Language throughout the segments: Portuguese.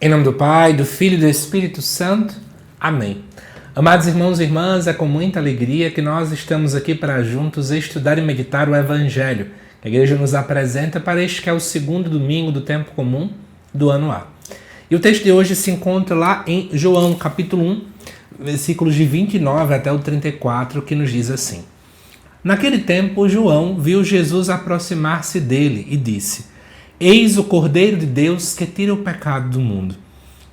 Em nome do Pai, do Filho e do Espírito Santo. Amém. Amados irmãos e irmãs, é com muita alegria que nós estamos aqui para juntos estudar e meditar o Evangelho que a Igreja nos apresenta para este que é o segundo domingo do tempo comum do ano A. E o texto de hoje se encontra lá em João, capítulo 1, versículos de 29 até o 34, que nos diz assim: Naquele tempo, João viu Jesus aproximar-se dele e disse: Eis o Cordeiro de Deus que tira o pecado do mundo.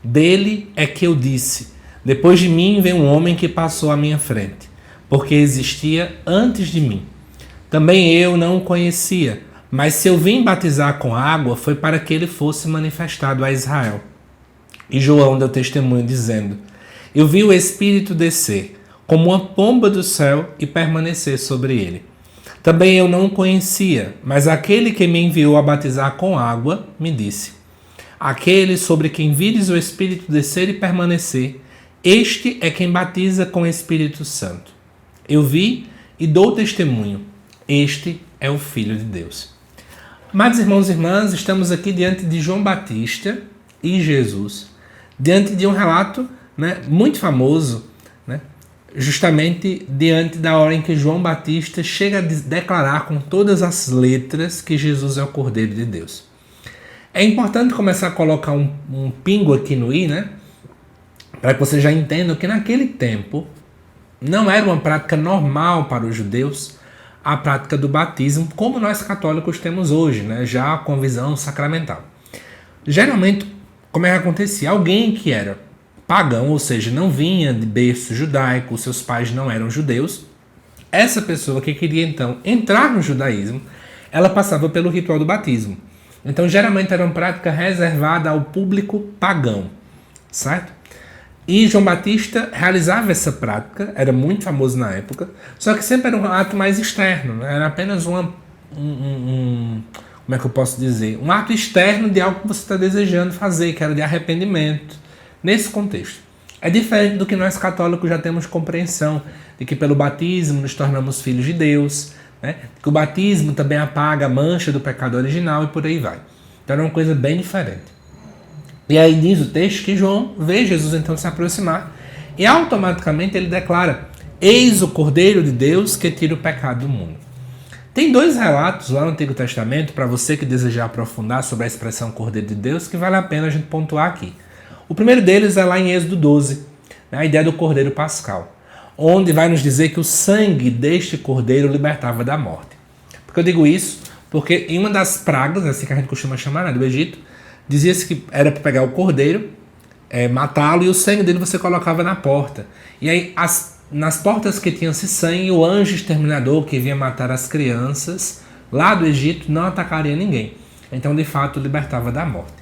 Dele é que eu disse: Depois de mim vem um homem que passou à minha frente, porque existia antes de mim. Também eu não o conhecia, mas se eu vim batizar com água, foi para que ele fosse manifestado a Israel. E João deu testemunho dizendo: Eu vi o Espírito descer, como uma pomba do céu, e permanecer sobre ele. Também eu não o conhecia, mas aquele que me enviou a batizar com água me disse: Aquele sobre quem vires o Espírito descer e permanecer, este é quem batiza com o Espírito Santo. Eu vi e dou testemunho: este é o Filho de Deus. Amados irmãos e irmãs, estamos aqui diante de João Batista e Jesus, diante de um relato muito famoso, justamente diante da hora em que João Batista chega a declarar com todas as letras que Jesus é o Cordeiro de Deus. É importante começar a colocar um pingo aqui no i, para que vocês já entendam que naquele tempo não era uma prática normal para os judeus a prática do batismo, como nós católicos temos hoje, já com visão sacramental. Geralmente, como é que acontecia? Alguém que era pagão, ou seja, não vinha de berço judaico, seus pais não eram judeus, essa pessoa que queria então entrar no judaísmo, ela passava pelo ritual do batismo. Então, geralmente era uma prática reservada ao público pagão, certo? E João Batista realizava essa prática, era muito famoso na época, só que sempre era um ato mais externo, era apenas como é que eu posso dizer? Um ato externo de algo que você está desejando fazer, que era de arrependimento, nesse contexto. É diferente do que nós católicos já temos compreensão, de que pelo batismo nos tornamos filhos de Deus, que o batismo também apaga a mancha do pecado original e por aí vai. Então é uma coisa bem diferente. E aí diz o texto que João vê Jesus então se aproximar e automaticamente ele declara: Eis o Cordeiro de Deus que tira o pecado do mundo. Tem dois relatos lá no Antigo Testamento, para você que desejar aprofundar sobre a expressão Cordeiro de Deus, que vale a pena a gente pontuar aqui. O primeiro deles é lá em Êxodo 12, a ideia do Cordeiro Pascal, onde vai nos dizer que o sangue deste Cordeiro libertava da morte. Por que eu digo isso? Porque em uma das pragas, assim que a gente costuma chamar, do Egito, dizia-se que era para pegar o cordeiro, matá-lo, e o sangue dele você colocava na porta. E aí, nas portas que tinham esse sangue, o anjo exterminador que vinha matar as crianças lá do Egito não atacaria ninguém. Então, de fato, libertava da morte.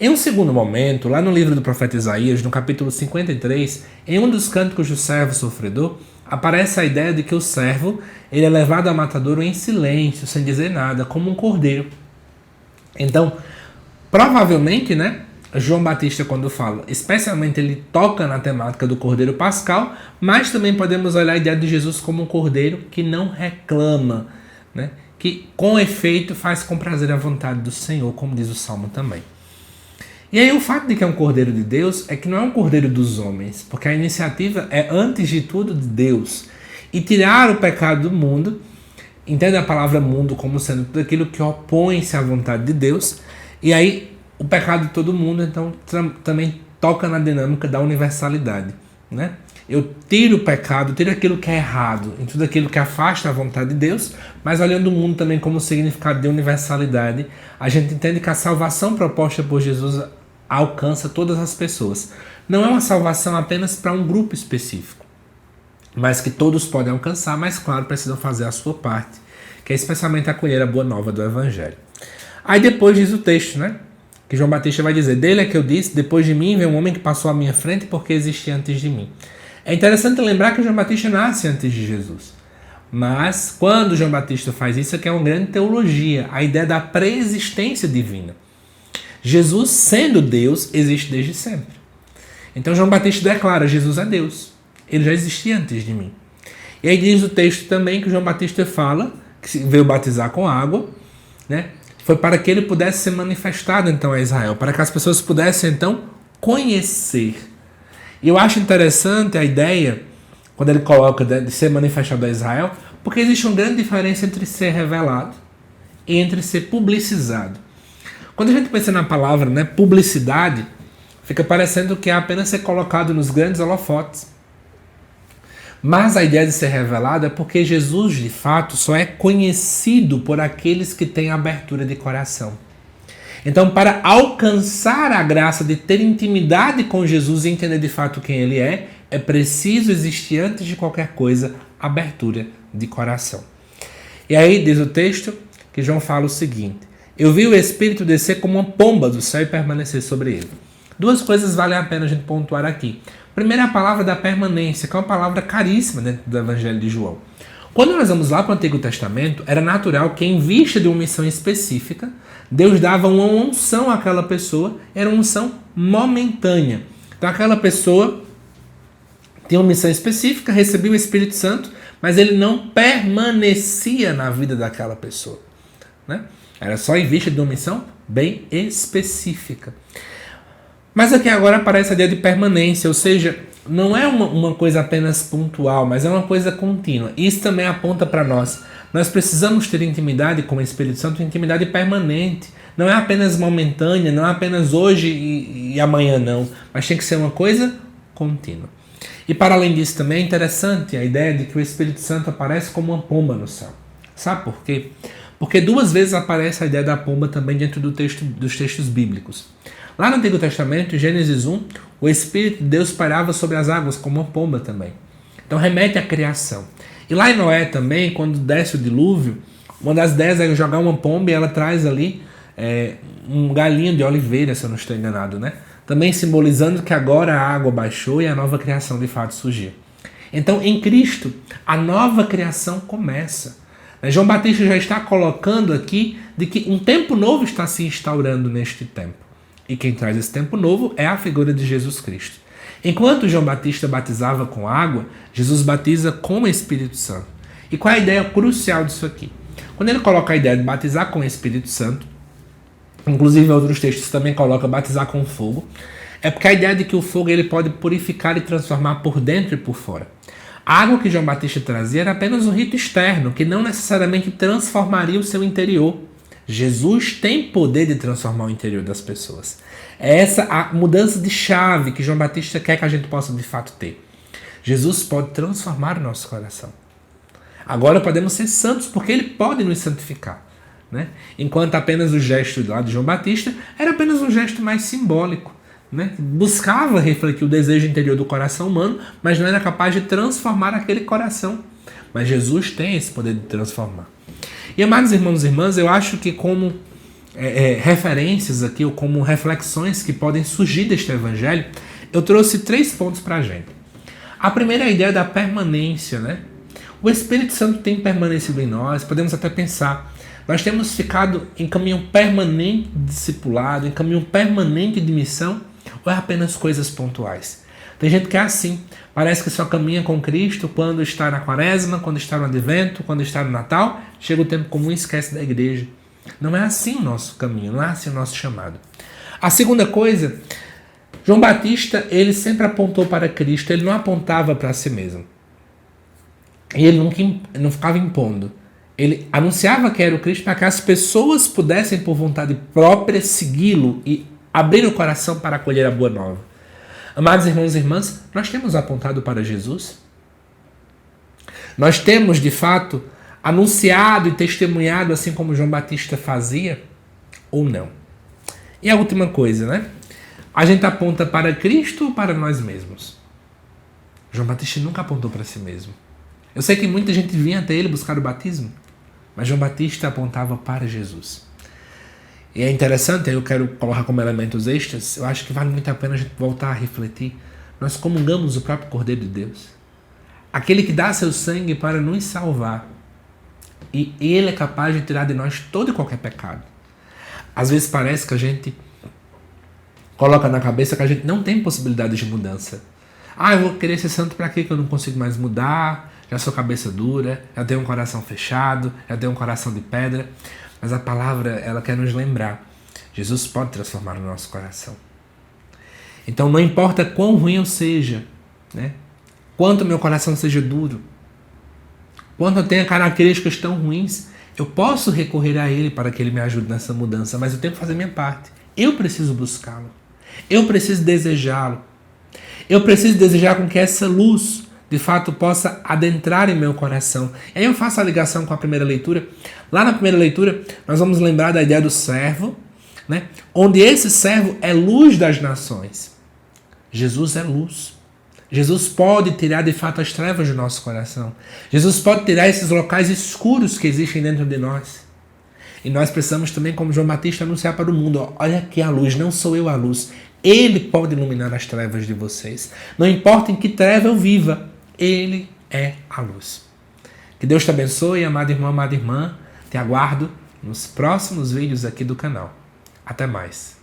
Em um segundo momento, lá no livro do profeta Isaías, no capítulo 53, em um dos cânticos do servo sofredor, aparece a ideia de que o servo ele é levado ao matadouro em silêncio, sem dizer nada, como um cordeiro. Então, provavelmente, João Batista, quando fala, especialmente ele toca na temática do Cordeiro Pascal, mas também podemos olhar a ideia de Jesus como um cordeiro que não reclama, que com efeito faz com prazer a vontade do Senhor, como diz o Salmo também. E aí o fato de que é um Cordeiro de Deus é que não é um Cordeiro dos homens, porque a iniciativa é antes de tudo de Deus. E tirar o pecado do mundo, entende a palavra mundo como sendo tudo aquilo que opõe-se à vontade de Deus. E aí, o pecado de todo mundo, então, também toca na dinâmica da universalidade, Eu tiro o pecado, tiro aquilo que é errado, em tudo aquilo que afasta a vontade de Deus, mas olhando o mundo também como significado de universalidade, a gente entende que a salvação proposta por Jesus alcança todas as pessoas. Não é uma salvação apenas para um grupo específico, mas que todos podem alcançar, mas, claro, precisam fazer a sua parte, que é especialmente acolher a boa nova do Evangelho. Aí depois diz o texto, que João Batista vai dizer: Dele é que eu disse, depois de mim vem um homem que passou à minha frente porque existia antes de mim. É interessante lembrar que João Batista nasce antes de Jesus. Mas quando João Batista faz isso, é uma grande teologia, a ideia da pré-existência divina. Jesus, sendo Deus, existe desde sempre. Então João Batista declara: Jesus é Deus. Ele já existia antes de mim. E aí diz o texto também que João Batista fala, que veio batizar com água, foi para que ele pudesse ser manifestado então a Israel, para que as pessoas pudessem então conhecer. E eu acho interessante a ideia, quando ele coloca de ser manifestado a Israel, porque existe uma grande diferença entre ser revelado e entre ser publicizado. Quando a gente pensa na palavra, né, publicidade, fica parecendo que é apenas ser colocado nos grandes holofotes. Mas a ideia de ser revelado é porque Jesus, de fato, só é conhecido por aqueles que têm abertura de coração. Então, para alcançar a graça de ter intimidade com Jesus e entender de fato quem Ele é preciso existir, antes de qualquer coisa, abertura de coração. E aí diz o texto que João fala o seguinte: eu vi o Espírito descer como uma pomba do céu e permanecer sobre ele. Duas coisas valem a pena a gente pontuar aqui. Primeiro é a palavra da permanência, que é uma palavra caríssima dentro do Evangelho de João. Quando nós vamos lá para o Antigo Testamento, era natural que, em vista de uma missão específica, Deus dava uma unção àquela pessoa, era uma unção momentânea. Então aquela pessoa tinha uma missão específica, recebia o Espírito Santo, mas ele não permanecia na vida daquela pessoa, né? Era só em vista de uma missão bem específica. Mas aqui agora aparece a ideia de permanência, ou seja, não é uma coisa apenas pontual, mas é uma coisa contínua. Isso também aponta para nós. Nós precisamos ter intimidade com o Espírito Santo, intimidade permanente. Não é apenas momentânea, não é apenas hoje e amanhã não, mas tem que ser uma coisa contínua. E para além disso também é interessante a ideia de que o Espírito Santo aparece como uma pomba no céu. Sabe por quê? Porque duas vezes aparece a ideia da pomba também dentro dos textos bíblicos. Lá no Antigo Testamento, em Gênesis 1, o Espírito de Deus pairava sobre as águas como uma pomba também. Então remete à criação. E lá em Noé também, quando desce o dilúvio, uma das ideias é jogar uma pomba e ela traz ali um galinho de oliveira, se eu não estou enganado, né? Também simbolizando que agora a água baixou e a nova criação de fato surgiu. Então, em Cristo, a nova criação começa. João Batista já está colocando aqui de que um tempo novo está se instaurando neste tempo. E quem traz esse tempo novo é a figura de Jesus Cristo. Enquanto João Batista batizava com água, Jesus batiza com o Espírito Santo. E qual é a ideia crucial disso aqui? Quando ele coloca a ideia de batizar com o Espírito Santo, inclusive em outros textos também coloca batizar com fogo, é porque a ideia de que o fogo ele pode purificar e transformar por dentro e por fora. A água que João Batista trazia era apenas um rito externo, que não necessariamente transformaria o seu interior. Jesus tem poder de transformar o interior das pessoas. É essa a mudança de chave que João Batista quer que a gente possa de fato ter. Jesus pode transformar o nosso coração. Agora podemos ser santos porque ele pode nos santificar, né? Enquanto apenas o gesto lá de João Batista era apenas um gesto mais simbólico, né? Buscava refletir o desejo interior do coração humano, mas não era capaz de transformar aquele coração. Mas Jesus tem esse poder de transformar. E amados irmãos e irmãs, eu acho que como referências aqui, ou como reflexões que podem surgir deste evangelho, eu trouxe 3 pontos para a gente. A primeira é a ideia da permanência, né? O Espírito Santo tem permanecido em nós, podemos até pensar, nós temos ficado em caminho permanente de discipulado, em caminho permanente de missão, ou é apenas coisas pontuais? Tem gente que é assim, parece que só caminha com Cristo quando está na quaresma, quando está no advento, quando está no Natal, chega o tempo comum e esquece da igreja. Não é assim o nosso caminho, não é assim o nosso chamado. A segunda coisa, João Batista, ele sempre apontou para Cristo, ele não apontava para si mesmo. E ele não ficava impondo. Ele anunciava que era o Cristo para que as pessoas pudessem, por vontade própria, segui-lo e abrir o coração para acolher a boa nova. Amados irmãos e irmãs, nós temos apontado para Jesus? Nós temos, de fato, anunciado e testemunhado assim como João Batista fazia? Ou não? E a última coisa, né? A gente aponta para Cristo ou para nós mesmos? João Batista nunca apontou para si mesmo. Eu sei que muita gente vinha até ele buscar o batismo, mas João Batista apontava para Jesus. E é interessante, eu quero colocar como elementos extras, eu acho que vale muito a pena a gente voltar a refletir. Nós comungamos o próprio Cordeiro de Deus. Aquele que dá seu sangue para nos salvar. E ele é capaz de tirar de nós todo e qualquer pecado. Às vezes parece que a gente coloca na cabeça que a gente não tem possibilidade de mudança. Eu vou querer ser santo para quê? Que eu não consigo mais mudar, já sou cabeça dura, já tenho um coração fechado, já tenho um coração de pedra. Mas a palavra, ela quer nos lembrar. Jesus pode transformar o nosso coração. Então não importa quão ruim eu seja, né? Quanto meu coração seja duro, quanto eu tenha características tão ruins, eu posso recorrer a Ele para que Ele me ajude nessa mudança, mas eu tenho que fazer minha parte. Eu preciso buscá-lo. Eu preciso desejá-lo. Eu preciso desejar com que essa luz, de fato, possa adentrar em meu coração. E aí eu faço a ligação com a primeira leitura. Lá na primeira leitura, nós vamos lembrar da ideia do servo, né? Onde esse servo é luz das nações. Jesus é luz. Jesus pode tirar de fato as trevas do nosso coração. Jesus pode tirar esses locais escuros que existem dentro de nós. E nós precisamos também, como João Batista, anunciar para o mundo: ó, olha aqui a luz, não sou eu a luz. Ele pode iluminar as trevas de vocês. Não importa em que treva eu viva, Ele é a luz. Que Deus te abençoe, amado irmão, amada irmã. Te aguardo nos próximos vídeos aqui do canal. Até mais.